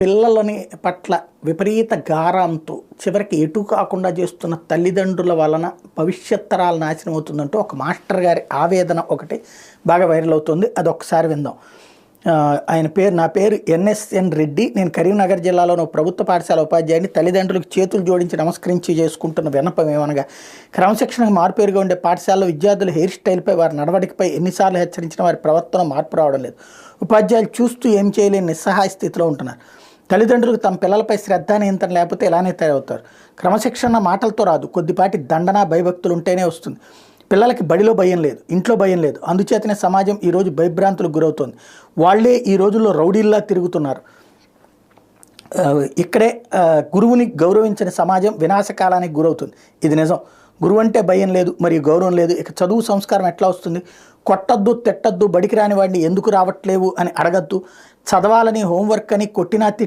పిల్లలని పట్ల విపరీత గారంతో చివరికి ఎటు కాకుండా చేస్తున్న తల్లిదండ్రుల వలన భవిష్యత్ తరాలు నాశనం అవుతుందంటూ ఒక మాస్టర్ గారి ఆవేదన ఒకటి బాగా వైరల్ అవుతుంది. అదొకసారి విందాం. నా పేరు ఎన్ఎస్ఎన్ రెడ్డి. నేను కరీంనగర్ జిల్లాలోని ఒక ప్రభుత్వ పాఠశాల ఉపాధ్యాయుని. తల్లిదండ్రులకు చేతులు జోడించి నమస్కరించి చేసుకుంటున్న విన్నపం ఏమనగా, క్రమశిక్షణకు మారుపేరుగా ఉండే పాఠశాలలో విద్యార్థుల హెయిర్ స్టైల్పై, వారి నడవడికపై ఎన్నిసార్లు హెచ్చరించిన వారి ప్రవర్తన మార్పు రావడం లేదు. ఉపాధ్యాయులు చూస్తూ ఏం చేయలేని నిస్సహాయ స్థితిలో ఉంటున్నారు. తల్లిదండ్రులకు తమ పిల్లలపై శ్రద్ధ నియంత్రణ లేకపోతే ఇలానే తయారవుతారు. క్రమశిక్షణ మాటలతో రాదు, కొద్దిపాటి దండన భయభక్తులు ఉంటేనే వస్తుంది. పిల్లలకి బడిలో భయం లేదు, ఇంట్లో భయం లేదు. అందుచేతనే సమాజం ఈరోజు భయభ్రాంతులకు గురవుతోంది. వాళ్లే ఈ రోజుల్లో రౌడీల్లా తిరుగుతున్నారు. ఇక్కడే గురువుని గౌరవించిన సమాజం వినాశకాలానికి గురవుతుంది. ఇది నిజం. గురువు అంటే భయం లేదు, మరియు గౌరవం లేదు. ఇక చదువు సంస్కారం ఎట్లా వస్తుంది? కొట్టద్దు, తిట్టద్దు, బడికి రాని వాడిని ఎందుకు రావట్లేవు అని అడగద్దు. చదవాలని, హోంవర్క్ అని కొట్టినా తిట్టి